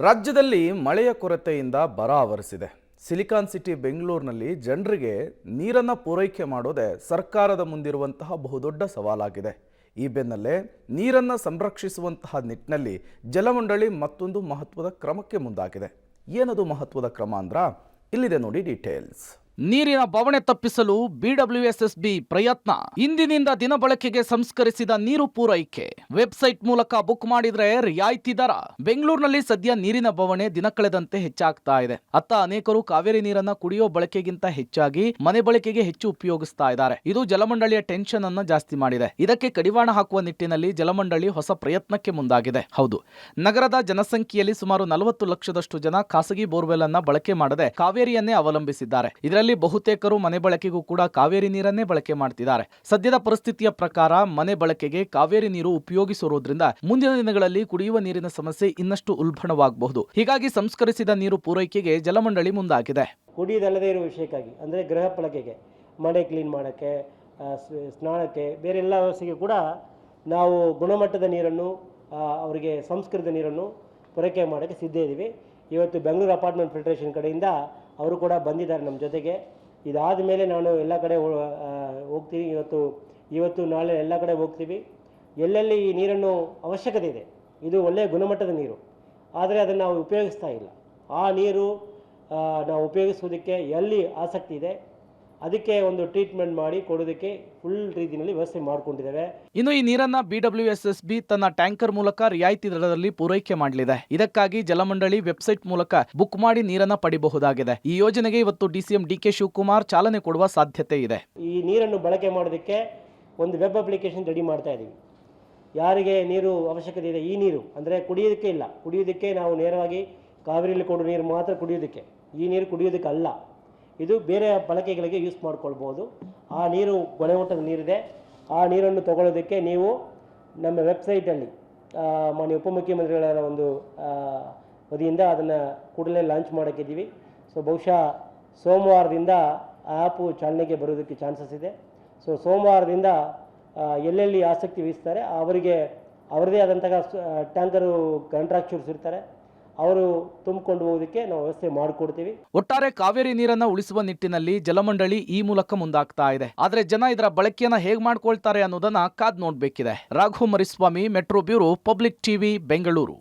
ರಾಜ್ಯದಲ್ಲಿ ಮಳೆಯ ಕೊರತೆಯಿಂದ ಬರ ಆವರಿಸಿದೆ. ಸಿಲಿಕಾನ್ ಸಿಟಿ ಬೆಂಗಳೂರಿನಲ್ಲಿ ಜನರಿಗೆ ನೀರನ್ನು ಪೂರೈಕೆ ಮಾಡೋದೇ ಸರ್ಕಾರದ ಮುಂದಿರುವಂತಹ ಬಹುದೊಡ್ಡ ಸವಾಲಾಗಿದೆ. ಈ ಬೆನ್ನಲ್ಲೇ ನೀರನ್ನು ಸಂರಕ್ಷಿಸುವಂತಹ ನಿಟ್ಟಿನಲ್ಲಿ ಜಲಮಂಡಳಿ ಮತ್ತೊಂದು ಮಹತ್ವದ ಕ್ರಮಕ್ಕೆ ಮುಂದಾಗಿದೆ. ಏನದು ಮಹತ್ವದ ಕ್ರಮ ಅಂದ್ರ ಇಲ್ಲಿದೆ ನೋಡಿ ಡೀಟೇಲ್ಸ್. ನೀರಿನ ಬವಣೆ ತಪ್ಪಿಸಲು ಬಿಡಬ್ಲ್ಯೂಎಸ್ಎಸ್ಬಿ ಪ್ರಯತ್ನ. ಇಂದಿನಿಂದ ದಿನ ಬಳಕೆಗೆ ಸಂಸ್ಕರಿಸಿದ ನೀರು ಪೂರೈಕೆ ವೆಬ್ಸೈಟ್ ಮೂಲಕ ಬುಕ್ ಮಾಡಿದ್ರೆ ರಿಯಾಯಿತಿ ದರ. ಬೆಂಗಳೂರಿನಲ್ಲಿ ಸದ್ಯ ನೀರಿನ ಬವಣೆ ದಿನ ಕಳೆದಂತೆ ಹೆಚ್ಚಾಗ್ತಾ ಇದೆ. ಅತ್ತ ಅನೇಕರು ಕಾವೇರಿ ನೀರನ್ನ ಕುಡಿಯೋ ಬಳಕೆಗಿಂತ ಹೆಚ್ಚಾಗಿ ಮನೆ ಬಳಕೆಗೆ ಹೆಚ್ಚು ಉಪಯೋಗಿಸ್ತಾ ಇದ್ದಾರೆ. ಇದು ಜಲಮಂಡಳಿಯ ಟೆನ್ಷನ್ ಅನ್ನ ಜಾಸ್ತಿ ಮಾಡಿದೆ. ಇದಕ್ಕೆ ಕಡಿವಾಣ ಹಾಕುವ ನಿಟ್ಟಿನಲ್ಲಿ ಜಲಮಂಡಳಿ ಹೊಸ ಪ್ರಯತ್ನಕ್ಕೆ ಮುಂದಾಗಿದೆ. ಹೌದು, ನಗರದ ಜನಸಂಖ್ಯೆಯಲ್ಲಿ ಸುಮಾರು 40 ಲಕ್ಷದಷ್ಟು ಜನ ಖಾಸಗಿ ಬೋರ್ವೆಲ್ ಅನ್ನ ಬಳಕೆ ಮಾಡದೆ ಕಾವೇರಿಯನ್ನೇ ಅವಲಂಬಿಸಿದ್ದಾರೆ. ಇದರಲ್ಲಿ ಬಹುತೇಕರು ಮನೆ ಬಳಕೆಗೂ ಕೂಡ ಕಾವೇರಿ ನೀರನ್ನೇ ಬಳಕೆ ಮಾಡ್ತಿದ್ದಾರೆ. ಸದ್ಯದ ಪರಿಸ್ಥಿತಿಯ ಪ್ರಕಾರ ಮನೆ ಬಳಕೆಗೆ ಕಾವೇರಿ ನೀರು ಉಪಯೋಗಿಸಿರುವುದರಿಂದ ಮುಂದಿನ ದಿನಗಳಲ್ಲಿ ಕುಡಿಯುವ ನೀರಿನ ಸಮಸ್ಯೆ ಇನ್ನಷ್ಟು ಉಲ್ಬಣವಾಗಬಹುದು. ಹೀಗಾಗಿ ಸಂಸ್ಕರಿಸಿದ ನೀರು ಪೂರೈಕೆಗೆ ಜಲಮಂಡಳಿ ಮುಂದಾಗಿದೆ. ಕುಡಿಯುವುದಲ್ಲದೇ ಇರುವ ವಿಷಯಕ್ಕಾಗಿ ಅಂದರೆ ಗೃಹ ಬಳಕೆಗೆ, ಮನೆ ಕ್ಲೀನ್ ಮಾಡೋಕ್ಕೆ, ಸ್ನಾನಕ್ಕೆ, ಬೇರೆ ಎಲ್ಲ ವ್ಯವಸ್ಥೆಗೆ ಕೂಡ ನಾವು ಗುಣಮಟ್ಟದ ನೀರನ್ನು ಅವರಿಗೆ ಸಂಸ್ಕೃತ ನೀರನ್ನು ಪೂರೈಕೆ ಮಾಡೋಕ್ಕೆ ಸಿದ್ಧ ಇದ್ದೀವಿ. ಇವತ್ತು ಬೆಂಗಳೂರು ಅಪಾರ್ಟ್ಮೆಂಟ್ ಫಿಲ್ಟ್ರೇಷನ್ ಕಡೆಯಿಂದ ಅವರು ಕೂಡ ಬಂದಿದ್ದಾರೆ ನಮ್ಮ ಜೊತೆಗೆ. ಇದಾದ ಮೇಲೆ ನಾನು ಎಲ್ಲ ಕಡೆ ಹೋಗ್ತೀವಿ. ಇವತ್ತು ನಾಳೆ ಎಲ್ಲ ಕಡೆ ಹೋಗ್ತೀವಿ. ಎಲ್ಲೆಲ್ಲಿ ಈ ನೀರನ್ನು ಅವಶ್ಯಕತೆ ಇದೆ, ಇದು ಒಳ್ಳೆಯ ಗುಣಮಟ್ಟದ ನೀರು, ಆದರೆ ಅದನ್ನು ನಾವು ಉಪಯೋಗಿಸ್ತಾ ಇಲ್ಲ. ಆ ನೀರು ನಾವು ಉಪಯೋಗಿಸೋದಕ್ಕೆ ಎಲ್ಲಿ ಆಸಕ್ತಿ ಇದೆ ಅದಕ್ಕೆ ಒಂದು ಟ್ರೀಟ್ಮೆಂಟ್ ಮಾಡಿ ಕೊಡೋದಕ್ಕೆ ಫುಲ್ ರೀತಿಯಲ್ಲಿ ವ್ಯವಸ್ಥೆ ಮಾಡಿಕೊಂಡಿದ್ದೇವೆ. ಇನ್ನು ಈ ನೀರನ್ನ ಬಿಡಬ್ಲ್ಯೂಎಸ್ಎಸ್ಬಿ ತನ್ನ ಟ್ಯಾಂಕರ್ ಮೂಲಕ ರಿಯಾಯಿತಿ ದರದಲ್ಲಿ ಪೂರೈಕೆ ಮಾಡಲಿದೆ. ಇದಕ್ಕಾಗಿ ಜಲಮಂಡಳಿ ವೆಬ್ಸೈಟ್ ಮೂಲಕ ಬುಕ್ ಮಾಡಿ ನೀರನ್ನ ಪಡೆಯಬಹುದಾಗಿದೆ. ಈ ಯೋಜನೆಗೆ ಇವತ್ತು ಡಿಸಿಎಂ ಡಿಕೆ ಶಿವಕುಮಾರ್ ಚಾಲನೆ ಕೊಡುವ ಸಾಧ್ಯತೆ ಇದೆ. ಈ ನೀರನ್ನು ಬಳಕೆ ಮಾಡೋದಕ್ಕೆ ಒಂದು ವೆಬ್ ಅಪ್ಲಿಕೇಶನ್ ರೆಡಿ ಮಾಡ್ತಾ ಇದ್ದೀವಿ. ಯಾರಿಗೆ ನೀರು ಅವಶ್ಯಕತೆ ಇದೆ, ಈ ನೀರು ಅಂದರೆ ಕುಡಿಯೋದಕ್ಕೆ ಇಲ್ಲ, ಕುಡಿಯೋದಕ್ಕೆ ನಾವು ನೇರವಾಗಿ ಕಾವೇರಿಯಲ್ಲಿ ಕೊಡೋ ನೀರು ಮಾತ್ರ ಕುಡಿಯೋದಕ್ಕೆ, ಈ ನೀರು ಕುಡಿಯೋದಕ್ಕೆ ಅಲ್ಲ, ಇದು ಬೇರೆ ಬಳಕೆಗಳಿಗೆ ಯೂಸ್ ಮಾಡ್ಕೊಳ್ಬೋದು. ಆ ನೀರು ಗುಣಮಟ್ಟದ ನೀರಿದೆ. ಆ ನೀರನ್ನು ತಗೊಳ್ಳೋದಕ್ಕೆ ನೀವು ನಮ್ಮ ವೆಬ್ಸೈಟಲ್ಲಿ ಮಾನ್ಯ ಉಪಮುಖ್ಯಮಂತ್ರಿಗಳ ಒಂದು ವತಿಯಿಂದ ಅದನ್ನು ಕೂಡಲೇ ಲಾಂಚ್ ಮಾಡೋಕ್ಕಿದ್ದೀವಿ. ಸೊ ಬಹುಶಃ ಸೋಮವಾರದಿಂದ ಆ್ಯಪು ಚಾಲನೆಗೆ ಬರೋದಕ್ಕೆ ಚಾನ್ಸಸ್ ಇದೆ. ಸೊ ಸೋಮವಾರದಿಂದ ಎಲ್ಲೆಲ್ಲಿ ಆಸಕ್ತಿ ವಹಿಸ್ತಾರೆ ಅವರಿಗೆ ಅವರದೇ ಆದಂತಹ ಟ್ಯಾಂಕರು ಕಾಂಟ್ರಾಕ್ಚರ್ಸ್ ಇರ್ತಾರೆ, ಅವರು ತುಂಬಿಕೊಂಡು ಹೋಗೋದಕ್ಕೆ ನಾವು ವ್ಯವಸ್ಥೆ ಮಾಡಿಕೊಡ್ತೀವಿ. ಒಟ್ಟಾರೆ ಕಾವೇರಿ ನೀರನ್ನ ಉಳಿಸುವ ನಿಟ್ಟಿನಲ್ಲಿ ಜಲಮಂಡಳಿ ಈ ಮೂಲಕ ಮುಂದಾಗ್ತಾ ಇದೆ. ಆದ್ರೆ ಜನ ಇದರ ಬಳಕೆಯನ್ನ ಹೇಗೆ ಮಾಡ್ಕೊಳ್ತಾರೆ ಅನ್ನೋದನ್ನ ಕಾದ್ ನೋಡ್ಬೇಕಿದೆ. Raghu Mariswamy, metro bureau, public TV, Bengaluru.